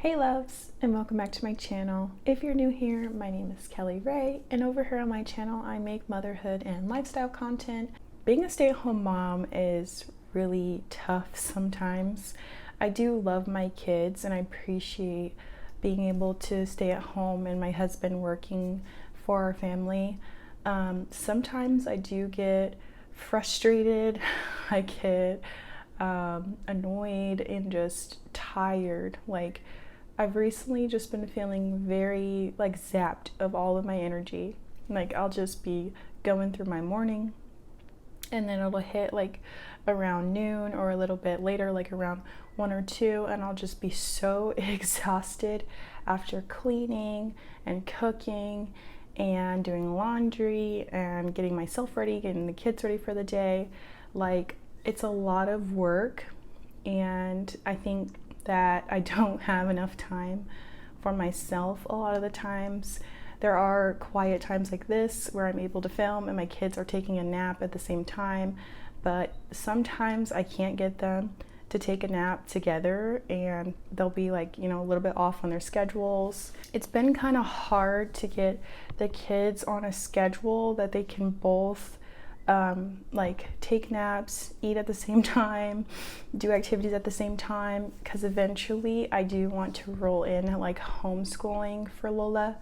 Hey loves, and welcome back to my channel. If you're new here, my name is Kelly Ray, and over here on my channel I make motherhood and lifestyle content. Being a stay-at-home mom is really tough sometimes. I do love my kids and I appreciate being able to stay at home and my husband working for our family. Sometimes I do get frustrated, I get annoyed and just tired. I've recently just been feeling very zapped of all of my energy. I'll just be going through my morning and then it'll hit around noon or a little bit later, around 1 or 2, and I'll just be so exhausted after cleaning and cooking and doing laundry and getting myself ready, getting the kids ready for the day. It's a lot of work, and I think that I don't have enough time for myself a lot of the times. There are quiet times like this where I'm able to film and my kids are taking a nap at the same time, but sometimes I can't get them to take a nap together and they'll be a little bit off on their schedules. It's been kind of hard to get the kids on a schedule that they can both take naps, eat at the same time, do activities at the same time, because eventually I do want to roll in homeschooling for Lola,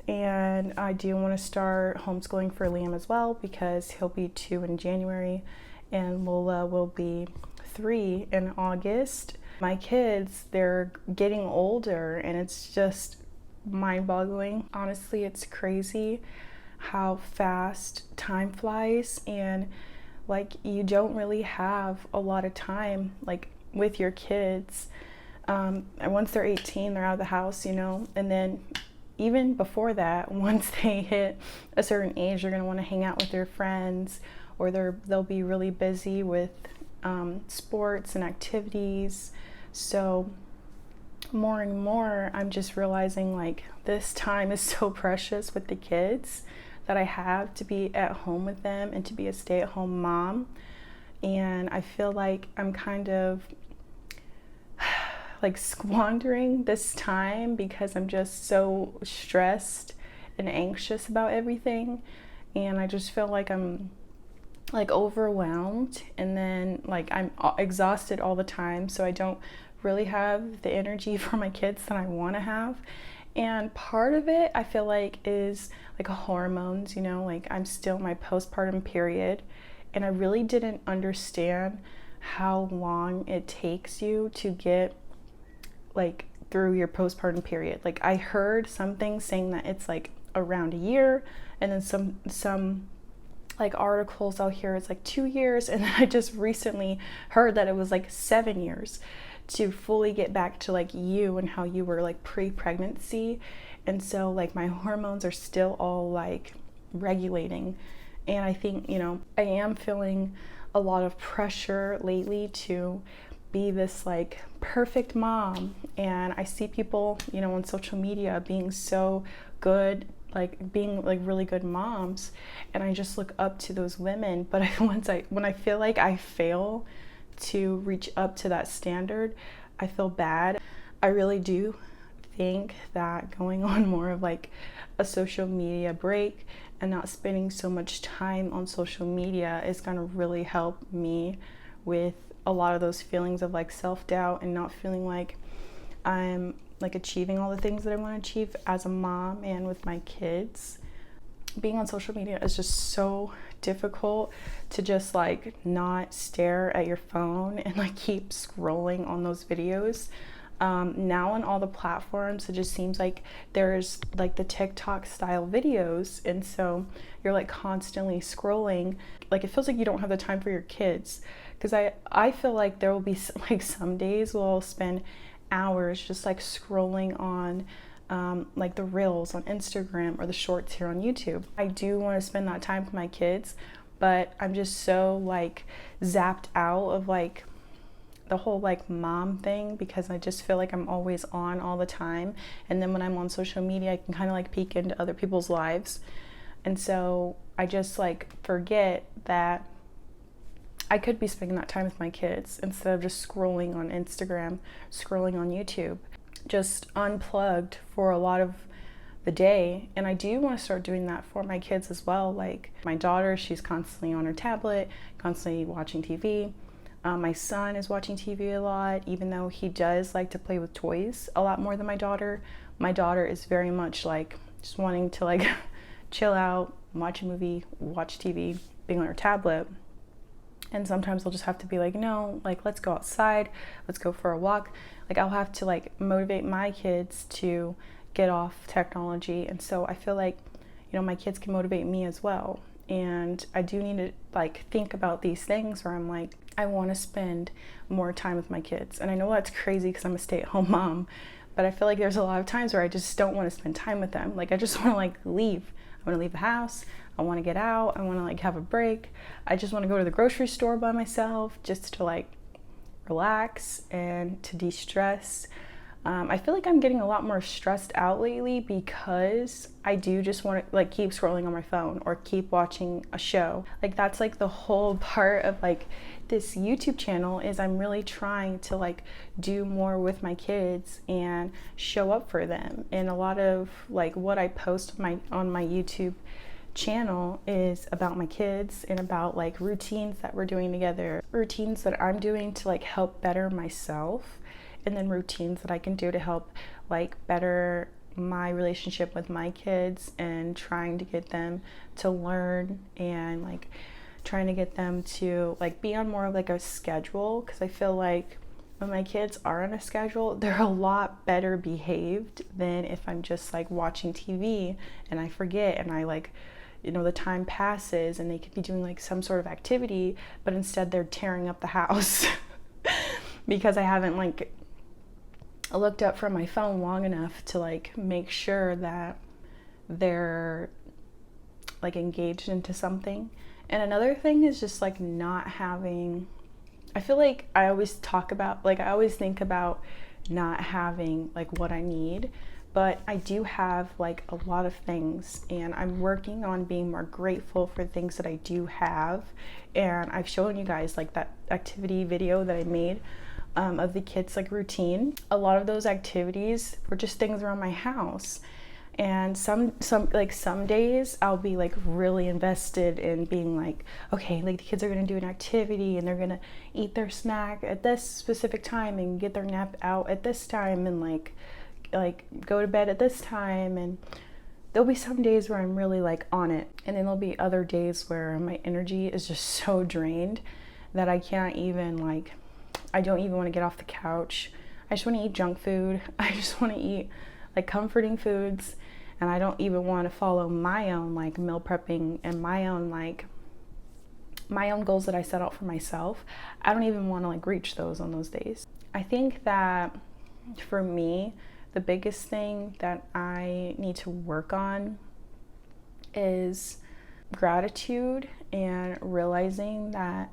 and I do want to start homeschooling for Liam as well, because he'll be 2 in January and Lola will be 3 in August. My kids, they're getting older and it's just mind-boggling. Honestly, it's crazy how fast time flies, and you don't really have a lot of time with your kids. And once they're 18, they're out of the house, and then even before that, once they hit a certain age, they're going to want to hang out with their friends, or they'll be really busy with sports and activities. So more and more I'm just realizing this time is so precious with the kids that I have to be at home with them and to be a stay-at-home mom. And I feel like I'm kind of squandering this time because I'm just so stressed and anxious about everything, and I just feel like I'm overwhelmed, and then I'm exhausted all the time, so I don't really have the energy for my kids that I want to have. And part of it I feel is hormones, I'm still in my postpartum period, and I really didn't understand how long it takes you to get through your postpartum period. I heard something saying that it's around a year, and then some articles out here it's 2 years, and then I just recently heard that it was 7 years to fully get back to you and how you were pre-pregnancy. And so my hormones are still all regulating, and I think I am feeling a lot of pressure lately to be this perfect mom. And I see people on social media being so good, being really good moms, and I just look up to those women. But when I feel I fail to reach up to that standard, I feel bad. I really do think that going on more of a social media break and not spending so much time on social media is going to really help me with a lot of those feelings of self-doubt and not feeling I'm achieving all the things that I want to achieve as a mom and with my kids. Being on social media is just so difficult to just not stare at your phone and keep scrolling on those videos. Now on all the platforms, it just seems there's the TikTok style videos, and so you're constantly scrolling. It feels you don't have the time for your kids, because I feel there will be some days we'll spend hours just scrolling on the reels on Instagram or the shorts here on YouTube. I do want to spend that time with my kids, but I'm just so zapped out of the whole mom thing, because I just feel I'm always on all the time, and then when I'm on social media I can kind of peek into other people's lives, and so I just forget that I could be spending that time with my kids instead of just scrolling on Instagram, scrolling on YouTube. just unplugged for a lot of the day. And I do want to start doing that for my kids as well. Like my daughter, she's constantly on her tablet, constantly watching TV. My son is watching TV a lot, even though he does like to play with toys a lot more than my daughter. My daughter is very much like just wanting to like chill out, watch a movie, watch TV, being on her tablet. And sometimes I'll just have to be like, no, like, let's go outside, let's go for a walk. Like, I'll have to like motivate my kids to get off technology. And so I feel like, you know, my kids can motivate me as well. And I do need to like think about these things where I'm like, I want to spend more time with my kids. And I know that's crazy because I'm a stay-at-home mom, but I feel like there's a lot of times where I just don't want to spend time with them. Like, I just want to like leave. I want to leave the house. I want to get out. I want to like have a break. I just want to go to the grocery store by myself just to like relax and to de-stress. I feel like I'm getting a lot more stressed out lately because I do just want to like keep scrolling on my phone or keep watching a show. Like, that's like the whole part of like this YouTube channel, is I'm really trying to like do more with my kids and show up for them. And a lot of like what I post on my YouTube channel is about my kids and about like routines that we're doing together, routines that I'm doing to like help better myself, and then routines that I can do to help like better my relationship with my kids, and trying to get them to learn and like trying to get them to like be on more of like a schedule. Because I feel like when my kids are on a schedule, they're a lot better behaved than if I'm just like watching TV and I forget, and I like, you know, the time passes and they could be doing like some sort of activity, but instead they're tearing up the house because I haven't like looked up from my phone long enough to like make sure that they're like engaged into something. And another thing is just like not having, I feel like I always think about not having like what I need, but I do have like a lot of things, and I'm working on being more grateful for things that I do have. And I've shown you guys like that activity video that I made of the kids like routine. A lot of those activities were just things around my house. And some days I'll be like really invested in being like, okay, like the kids are gonna do an activity and they're gonna eat their snack at this specific time and get their nap out at this time and like go to bed at this time. And there'll be some days where I'm really like on it, and then there'll be other days where my energy is just so drained that I don't even want to get off the couch. I just want to eat junk food. I just want to eat like comforting foods, and I don't even want to follow my own like meal prepping and my own goals that I set out for myself. I don't even want to like reach those on those days. I think that for me, the biggest thing that I need to work on is gratitude, and realizing that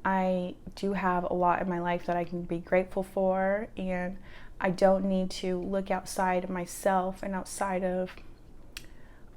I do have a lot in my life that I can be grateful for, and I don't need to look outside of myself and outside of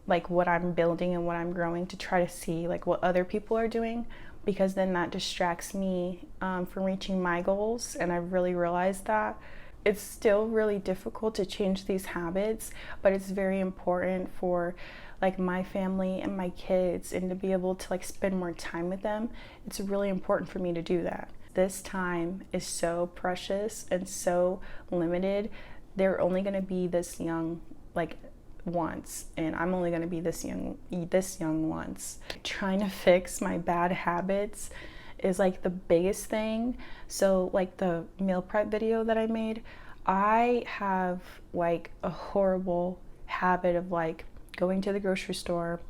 like what I'm building and what I'm growing to try to see like what other people are doing, because then that distracts me from reaching my goals. And I've really realized that it's still really difficult to change these habits, but it's very important for like my family and my kids, and to be able to like spend more time with them. It's really important for me to do that. This time is so precious and so limited. They're only going to be this young like once, and I'm only going to be this young once. Trying to fix my bad habits is like the biggest thing. So like the meal prep video that I made, I have like a horrible habit of like going to the grocery store,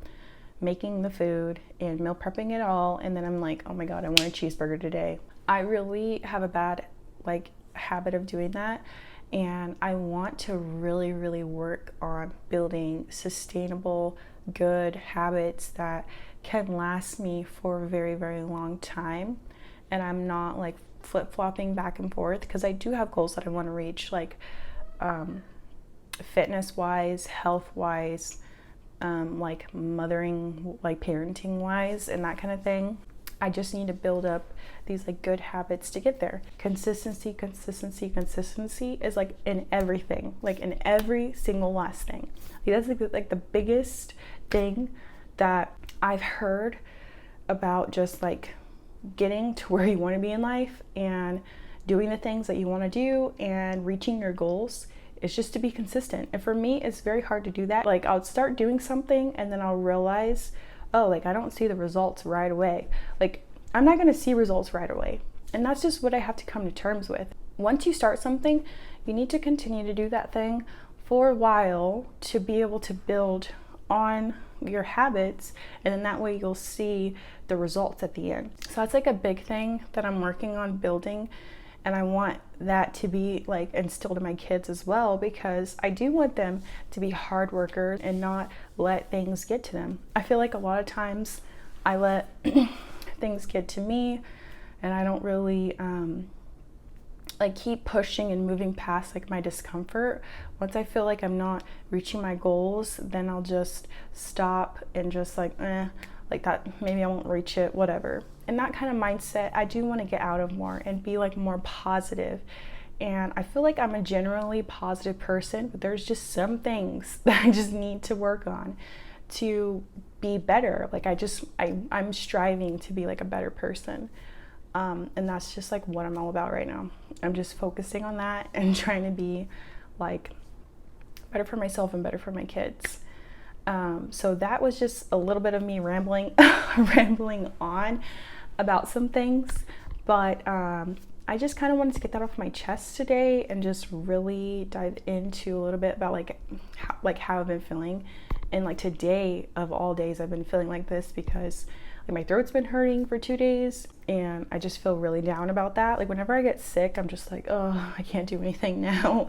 making the food and meal prepping it all, and then I'm like, oh my god, I want a cheeseburger today. I really have a bad like habit of doing that, and I want to really, really work on building sustainable, good habits that can last me for a very, very long time. And I'm not like flip-flopping back and forth, because I do have goals that I want to reach, like fitness wise, health wise, like mothering, like parenting wise, and that kind of thing. I just need to build up these like good habits to get there. Consistency is like in everything, like in every single last thing. That's like the biggest thing that I've heard about just like getting to where you want to be in life and doing the things that you want to do and reaching your goals is just to be consistent. And for me, it's very hard to do that. Like I'll start doing something and then I'll realize, oh, like I don't see the results right away. Like I'm not going to see results right away. And that's just what I have to come to terms with. Once you start something, you need to continue to do that thing for a while to be able to build on your habits, and then that way you'll see the results at the end. So that's like a big thing that I'm working on building, and I want that to be like instilled in my kids as well, because I do want them to be hard workers and not let things get to them. I feel like a lot of times I let things get to me and I don't really like keep pushing and moving past like my discomfort. Once I feel like I'm not reaching my goals, then I'll just stop and just like that, maybe I won't reach it, whatever. And that kind of mindset I do want to get out of more and be like more positive. And I feel like I'm a generally positive person, but there's just some things that I just need to work on to be better. Like I'm striving to be like a better person. And that's just like what I'm all about right now. I'm just focusing on that and trying to be like better for myself and better for my kids. So that was just a little bit of me rambling on about some things, but I just kind of wanted to get that off my chest today and just really dive into a little bit about how I've been feeling. And like today of all days, I've been feeling like this because like my throat's been hurting for 2 days and I just feel really down about that. Like whenever I get sick, I'm just like, oh, I can't do anything now.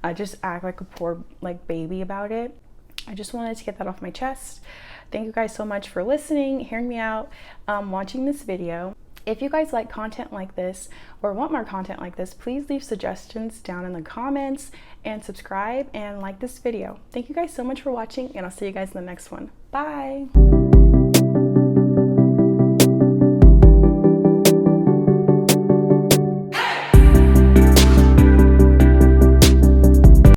I just act like a poor like baby about it. I just wanted to get that off my chest. Thank you guys so much for listening, hearing me out, watching this video. If you guys like content like this or want more content like this, please leave suggestions down in the comments and subscribe and like this video. Thank you guys so much for watching, and I'll see you guys in the next one. Bye.